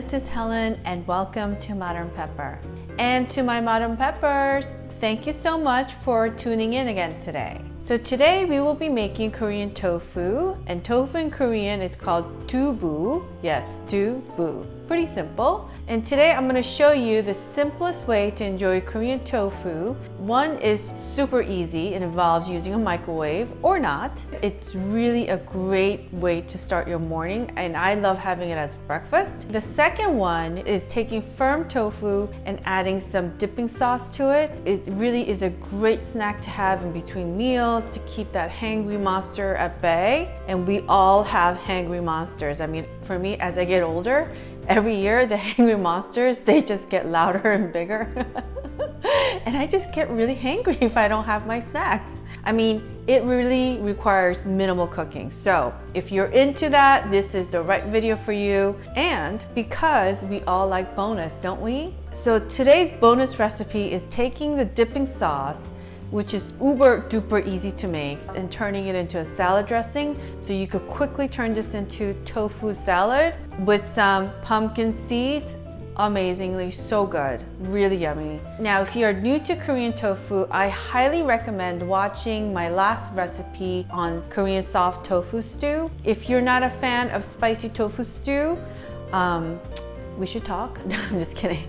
this is Helen and welcome to Modern Pepper. And to my Modern Peppers, thank you so much for tuning in again today. So today we will be making Korean tofu, and tofu in Korean is called Soodubu. Yes, Soodubu. Pretty simple. And today I'm going to show you the simplest way to enjoy Korean tofu. One is super easy. It involves using a microwave or not. It's really a great way to start your morning, and I love having it as breakfast. The second one is taking firm tofu and adding some dipping sauce to it. It really is a great snack to have in between meals to keep that hangry monster at bay. And we all have hangry monsters. I mean, for me, as I get older, every year, the hangry monsters, they just get louder and bigger. And I just get really hangry if I don't have my snacks. I mean, it really requires minimal cooking. So if you're into that, this is the right video for you. And because we all like bonus, don't we? So today's bonus recipe is taking the dipping sauce, which is uber duper easy to make, and turning it into a salad dressing. So you could quickly turn this into tofu salad with some pumpkin seeds. Amazingly so good, really yummy. Now, if you are new to Korean tofu, I highly recommend watching my last recipe on Korean soft tofu stew. If you're not a fan of spicy tofu stew, we should talk. No, I'm just kidding.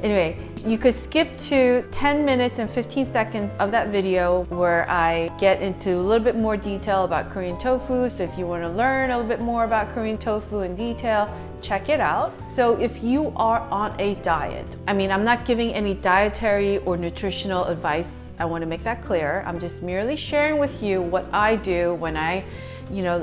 Anyway, you could skip to 10 minutes and 15 seconds of that video where I get into a little bit more detail about Korean tofu. So if you want to learn a little bit more about Korean tofu in detail, check it out. So if you are on a diet, I mean, I'm not giving any dietary or nutritional advice. I want to make that clear. I'm just merely sharing with you what I do when I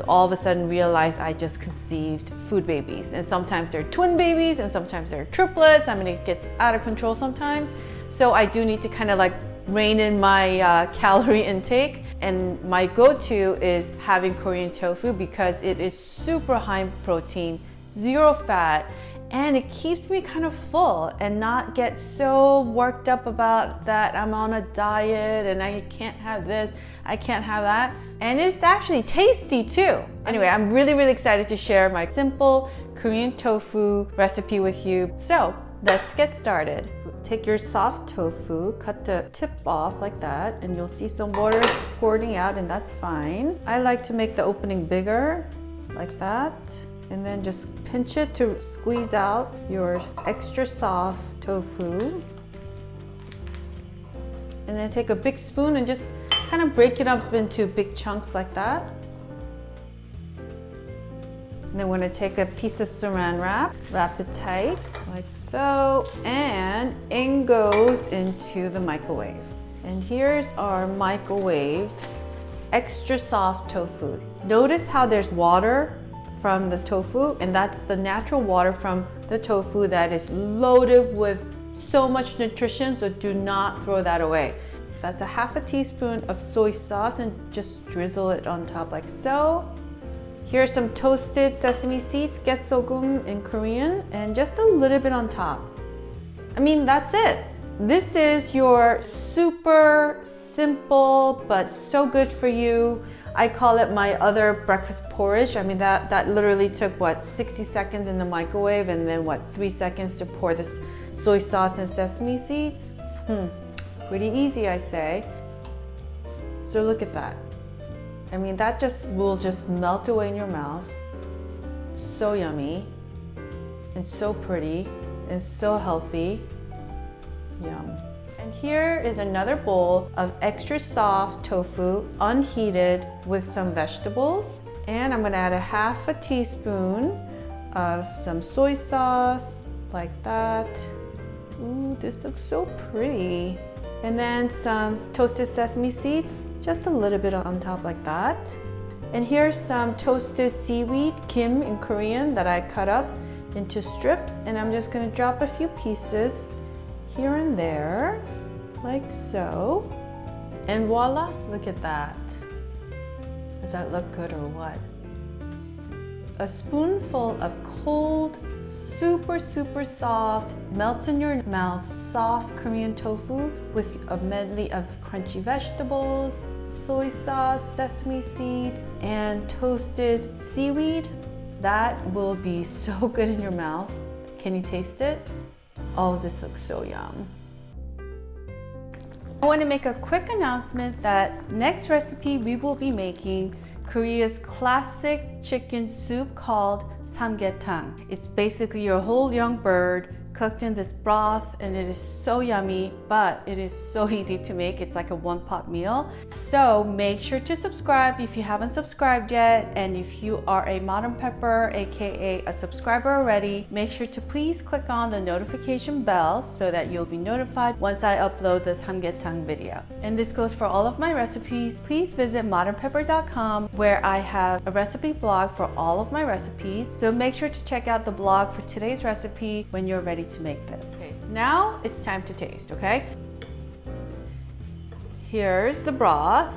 all of a sudden realize I just conceived food babies. And sometimes they're twin babies and sometimes they're triplets. I mean, it gets out of control sometimes. So I do need to kind of like rein in my calorie intake. And my go-to is having Korean tofu because it is super high protein, 0 fat, and it keeps me kind of full and not get so worked up about that I'm on a diet and I can't have this, I can't have that. And it's actually tasty too. Anyway, I'm really excited to share my simple Korean tofu recipe with you. So let's get started. Take your soft tofu, cut the tip off like that, and you'll see some water squirting out, and that's fine. I like to make the opening bigger, like that. And then just pinch it to squeeze out your extra soft tofu. And then take a big spoon and just kind of break it up into big chunks like that. And then we're going to take a piece of saran wrap, wrap it tight like so, and in goes into the microwave. And here's our microwaved extra soft tofu. Notice how there's water from the tofu, and that's the natural water from the tofu that is loaded with so much nutrition, so do not throw that away. That's a half a teaspoon of soy sauce, and just drizzle it on top like so. Here's some toasted sesame seeds, Soodubu in Korean, and just a little bit on top. I mean, that's it. This is your super simple but so good for you. I call it my other breakfast porridge. I mean, that literally took, what, 60 seconds in the microwave, and then what, 3 seconds to pour this soy sauce and sesame seeds? Pretty easy, I say. So look at that. I mean, that will just melt away in your mouth. So yummy, and so pretty, and so healthy. Yum. And here is another bowl of extra soft tofu, unheated, with some vegetables. And I'm gonna add a half a teaspoon of some soy sauce, like that. Ooh, this looks so pretty. And then some toasted sesame seeds, just a little bit on top like that. And here's some toasted seaweed, kim in Korean, that I cut up into strips. And I'm just gonna drop a few pieces here and there, like so. And voila, look at that. Does that look good or what? A spoonful of cold, super soft, melts in your mouth, soft Korean tofu with a medley of crunchy vegetables, soy sauce, sesame seeds, and toasted seaweed. That will be so good in your mouth. Can you taste it? Oh, this looks so yum. I want to make a quick announcement that next recipe we will be making Korea's classic chicken soup called samgyetang. It's basically your whole young bird cooked in this broth, and it is so yummy, but it is so easy to make. It's like a one-pot meal. So make sure to subscribe if you haven't subscribed yet, and if you are a Modern Pepper, aka a subscriber already, make sure to please click on the notification bell so that you'll be notified once I upload this samgyetang video. And this goes for all of my recipes. Please visit modernpepper.com where I have a recipe blog for all of my recipes. So make sure to check out the blog for today's recipe when you're ready to make this. Okay, now it's time to taste, okay? Here's the broth.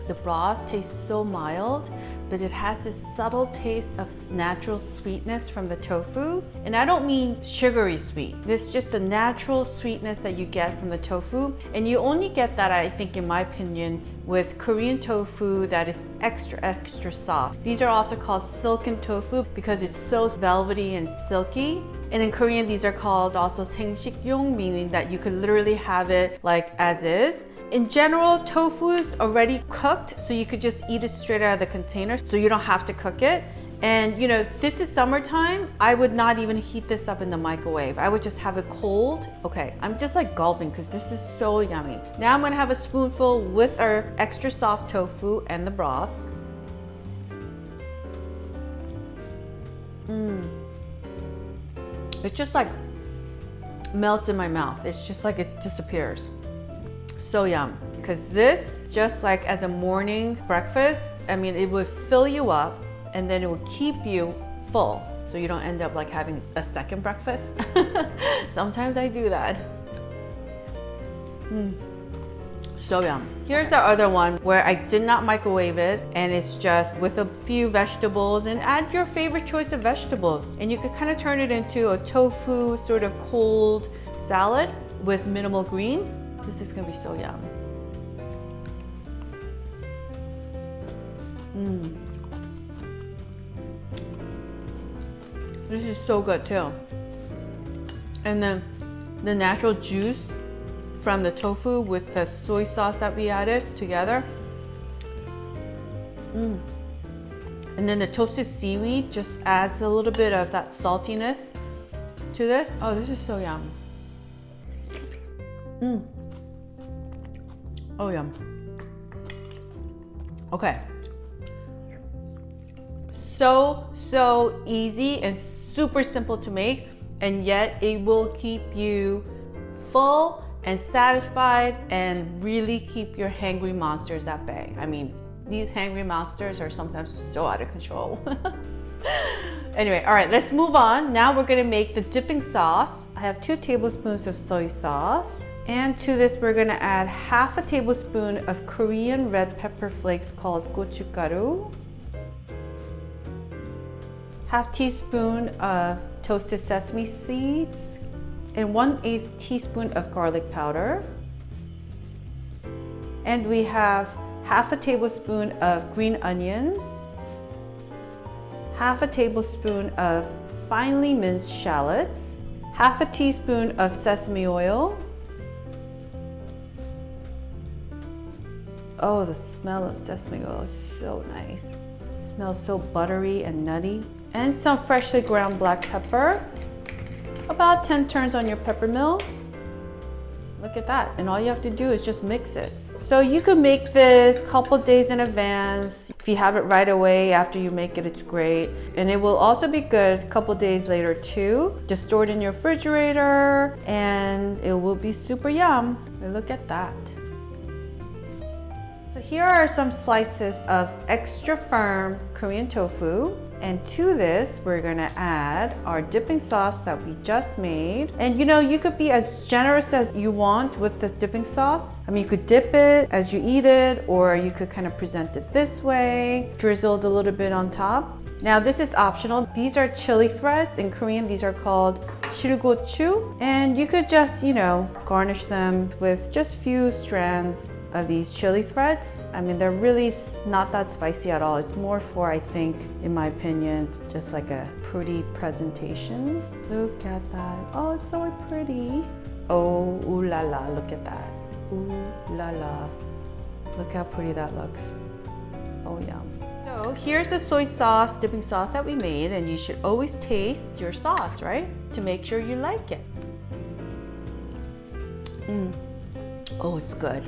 The broth tastes so mild, but it has this subtle taste of natural sweetness from the tofu. And I don't mean sugary sweet. This is just the natural sweetness that you get from the tofu. And you only get that, I think, in my opinion, with Korean tofu that is extra soft. These are also called silken tofu because it's so velvety and silky. And in Korean, these are called also 생식용, meaning that you could literally have it like as is. In general, tofu is already cooked, so you could just eat it straight out of the container, so you don't have to cook it. And you know, this is summertime, I would not even heat this up in the microwave. I would just have it cold. Okay, I'm just like gulping because this is so yummy. Now I'm gonna have a spoonful with our extra soft tofu and the broth. It just like melts in my mouth. It's just like it disappears. So yum. Because this, just like as a morning breakfast, I mean, it would fill you up and then it will keep you full, so you don't end up like having a second breakfast. Sometimes I do that. So yum. Here's the other one where I did not microwave it, and it's just with a few vegetables, and add your favorite choice of vegetables. And you could kind of turn it into a tofu sort of cold salad with minimal greens. This is gonna be so yum. This is so good too. And then the natural juice from the tofu with the soy sauce that we added together. And then the toasted seaweed just adds a little bit of that saltiness to this. Oh, this is so yum. Oh, yum. Okay. So easy and super simple to make, and yet it will keep you full and satisfied and really keep your hangry monsters at bay. I mean, these hangry monsters are sometimes so out of control. Anyway, all right, let's move on. Now we're gonna make the dipping sauce. I have 2 tablespoons of soy sauce. And to this, we're gonna add half a tablespoon of Korean red pepper flakes called gochugaru, half teaspoon of toasted sesame seeds, and 1/8 teaspoon of garlic powder. And we have half a tablespoon of green onions, half a tablespoon of finely minced shallots, half a teaspoon of sesame oil. Oh, the smell of sesame oil is so nice. It smells so buttery and nutty. And some freshly ground black pepper. About 10 turns on your pepper mill. Look at that. And all you have to do is just mix it. So you could make this a couple days in advance. If you have it right away after you make it, it's great. And it will also be good a couple days later too. Just store it in your refrigerator and it will be super yum. And look at that. So here are some slices of extra firm Korean tofu. And to this, we're gonna add our dipping sauce that we just made. And you know, you could be as generous as you want with this dipping sauce. I mean, you could dip it as you eat it, or you could kind of present it this way, drizzled a little bit on top. Now this is optional. These are chili threads. In Korean, these are called shilgochu. And you could just, garnish them with just few strands of these chili threads. I mean, they're really not that spicy at all. It's more for, I think, in my opinion, just like a pretty presentation. Look at that. Oh, it's so pretty. Oh, ooh la la, look at that. Ooh la la. Look how pretty that looks. Oh, yum. So here's the soy sauce, dipping sauce that we made, and you should always taste your sauce, right? To make sure you like it. Oh, it's good.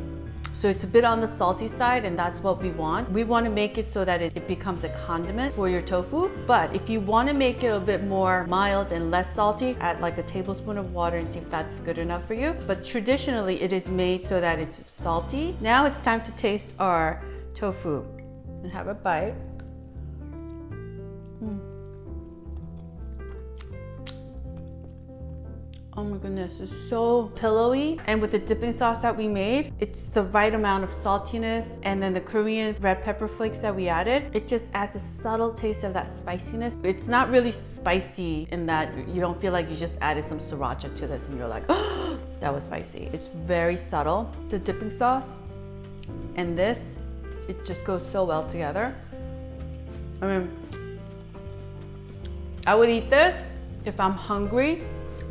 So it's a bit on the salty side, and that's what we want. We want to make it so that it becomes a condiment for your tofu. But if you want to make it a bit more mild and less salty, add like a tablespoon of water and see if that's good enough for you. But traditionally, it is made so that it's salty. Now it's time to taste our tofu. And have a bite. Oh my goodness, it's so pillowy. And with the dipping sauce that we made, it's the right amount of saltiness. And then the Korean red pepper flakes that we added, it just adds a subtle taste of that spiciness. It's not really spicy in that you don't feel like you just added some sriracha to this and you're like, oh, that was spicy. It's very subtle. The dipping sauce and this, it just goes so well together. I mean, I would eat this if I'm hungry,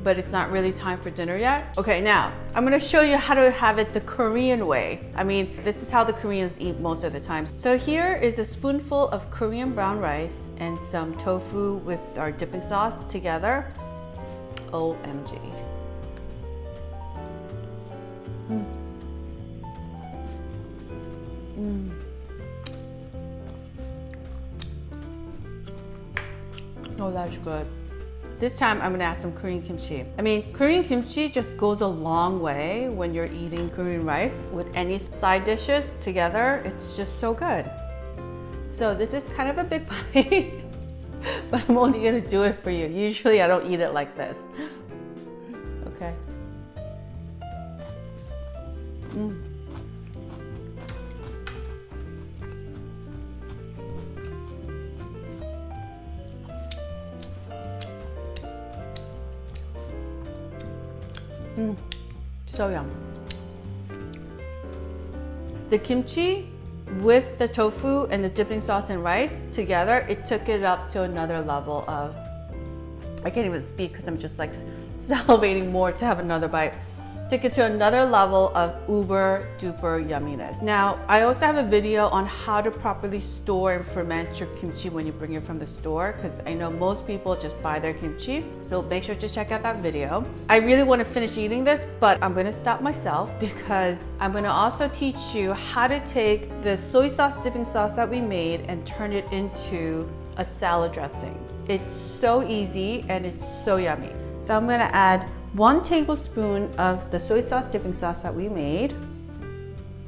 but it's not really time for dinner yet. Okay, now I'm gonna show you how to have it the Korean way. I mean, this is how the Koreans eat most of the time. So here is a spoonful of Korean brown rice and some tofu with our dipping sauce together. OMG. Oh, that's good. This time I'm gonna add some Korean kimchi. I mean, Korean kimchi just goes a long way when you're eating Korean rice with any side dishes together. It's just so good. So this is kind of a big bite, but I'm only gonna do it for you. Usually I don't eat it like this. Okay. So yum. The kimchi with the tofu and the dipping sauce and rice together, it took it up to another level of, I can't even speak because I'm just like salivating more to have another bite. Took it to another level of uber duper yumminess. Now, I also have a video on how to properly store and ferment your kimchi when you bring it from the store, because I know most people just buy their kimchi. So make sure to check out that video. I really want to finish eating this, but I'm going to stop myself because I'm going to also teach you how to take the soy sauce dipping sauce that we made and turn it into a salad dressing. It's so easy and it's so yummy. So I'm going to add 1 tablespoon of the soy sauce dipping sauce that we made.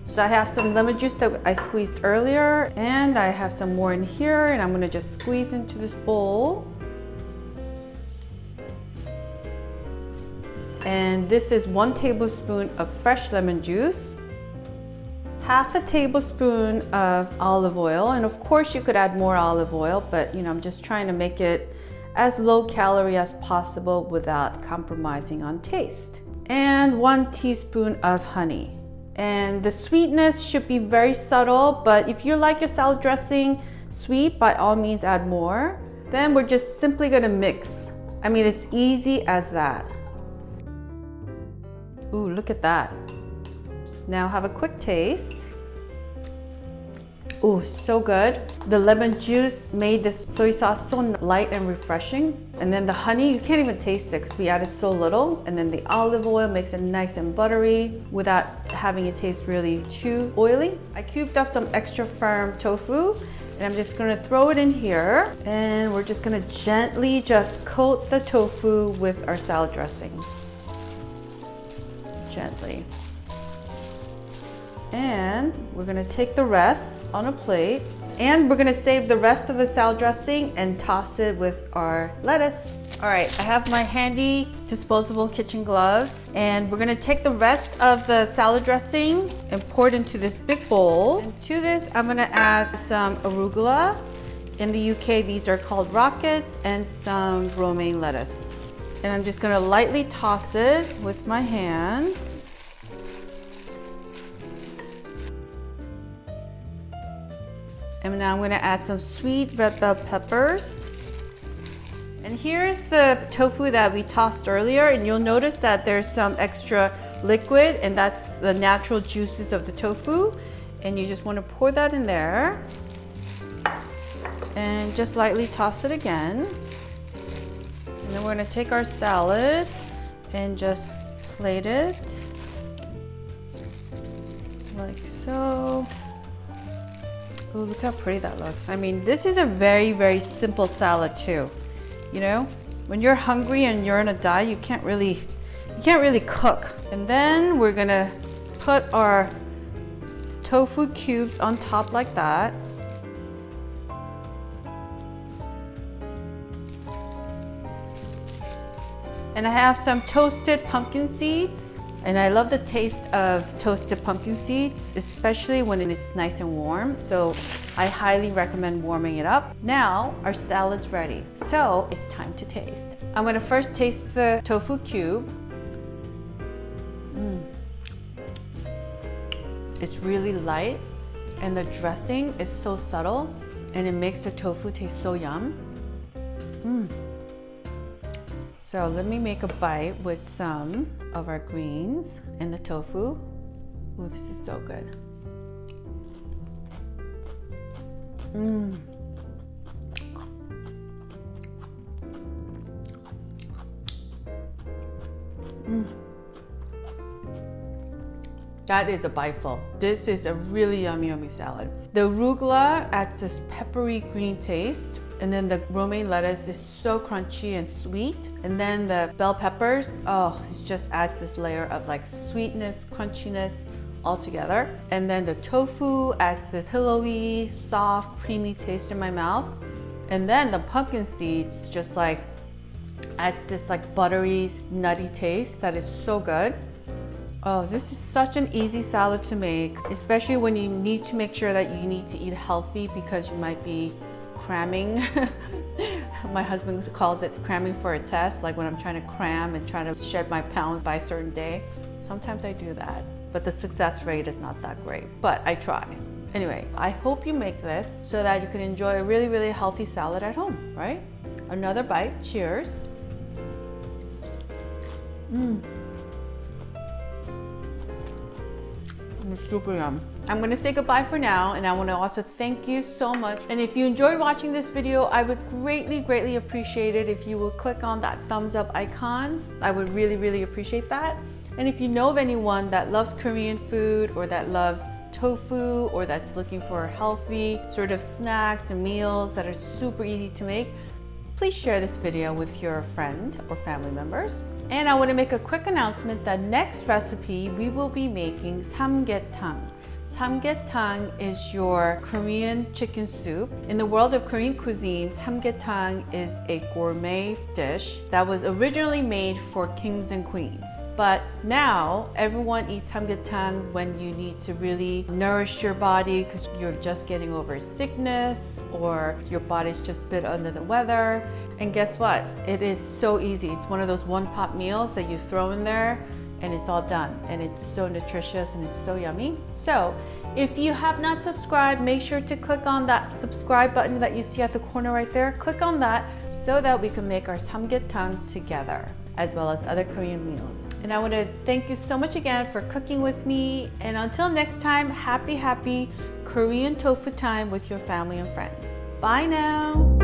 So I have some lemon juice that I squeezed earlier, and I have some more in here, and I'm gonna just squeeze into this bowl. And this is 1 tablespoon of fresh lemon juice, half a tablespoon of olive oil, and of course you could add more olive oil, but I'm just trying to make it as low calorie as possible without compromising on taste. And 1 teaspoon of honey. And the sweetness should be very subtle, but if you like your salad dressing sweet, by all means add more. Then we're just simply gonna mix. I mean, it's easy as that. Ooh, look at that. Now have a quick taste. Ooh, so good. The lemon juice made this soy sauce so light and refreshing. And then the honey, you can't even taste it because we added so little. And then the olive oil makes it nice and buttery without having it taste really too oily. I cubed up some extra firm tofu and I'm just gonna throw it in here. And we're just gonna gently just coat the tofu with our salad dressing. Gently. And we're gonna take the rest on a plate, and we're gonna save the rest of the salad dressing and toss it with our lettuce. All right, I have my handy disposable kitchen gloves, and we're gonna take the rest of the salad dressing and pour it into this big bowl. And to this, I'm gonna add some arugula, In the UK, these are called rockets, and some romaine lettuce. And I'm just gonna lightly toss it with my hands. And now I'm gonna add some sweet red bell peppers. And here's the tofu that we tossed earlier, and you'll notice that there's some extra liquid, and that's the natural juices of the tofu. And you just want to pour that in there and just lightly toss it again. And then we're going to take our salad and just plate it like so. Oh, look how pretty that looks. I mean, this is a very, very simple salad too. You know, when you're hungry and you're on a diet, you can't really cook. And then we're gonna put our tofu cubes on top like that. And I have some toasted pumpkin seeds. And I love the taste of toasted pumpkin seeds, especially when it is nice and warm. So I highly recommend warming it up. Now our salad's ready. So it's time to taste. I'm gonna first taste the tofu cube. It's really light, and the dressing is so subtle, and it makes the tofu taste so yum. So let me make a bite with some of our greens and the tofu. Oh, this is so good. That is a bite full. This is a really yummy, yummy salad. The arugula adds this peppery green taste, and then the romaine lettuce is so crunchy and sweet. And then the bell peppers, oh, it just adds this layer of like sweetness, crunchiness all together. And then the tofu adds this pillowy, soft, creamy taste in my mouth. And then the pumpkin seeds just like adds this like buttery, nutty taste that is so good. Oh, this is such an easy salad to make, especially when you need to make sure that you need to eat healthy because you might be cramming. My husband calls it cramming for a test, like when I'm trying to cram and trying to shed my pounds by a certain day. Sometimes I do that, but the success rate is not that great, but I try. Anyway, I hope you make this so that you can enjoy a really, really healthy salad at home, right? Another bite, cheers. It's super yum. I'm gonna say goodbye for now, and I wanna also thank you so much. And if you enjoyed watching this video, I would greatly, greatly appreciate it if you would click on that thumbs up icon. I would really, really appreciate that. And if you know of anyone that loves Korean food or that loves tofu or that's looking for healthy sort of snacks and meals that are super easy to make, please share this video with your friend or family members. And I want to make a quick announcement that next recipe we will be making samgyetang. Samgyetang is your Korean chicken soup. In the world of Korean cuisine, samgyetang is a gourmet dish that was originally made for kings and queens. But now everyone eats samgyetang when you need to really nourish your body because you're just getting over sickness or your body's just a bit under the weather. And guess what? It is so easy. It's one of those one-pot meals that you throw in there and it's all done. And it's so nutritious and it's so yummy. So if you have not subscribed, make sure to click on that subscribe button that you see at the corner right there. Click on that so that we can make our samgyetang together, as well as other Korean meals. And I want to thank you so much again for cooking with me. And until next time, happy Korean tofu time with your family and friends. Bye now.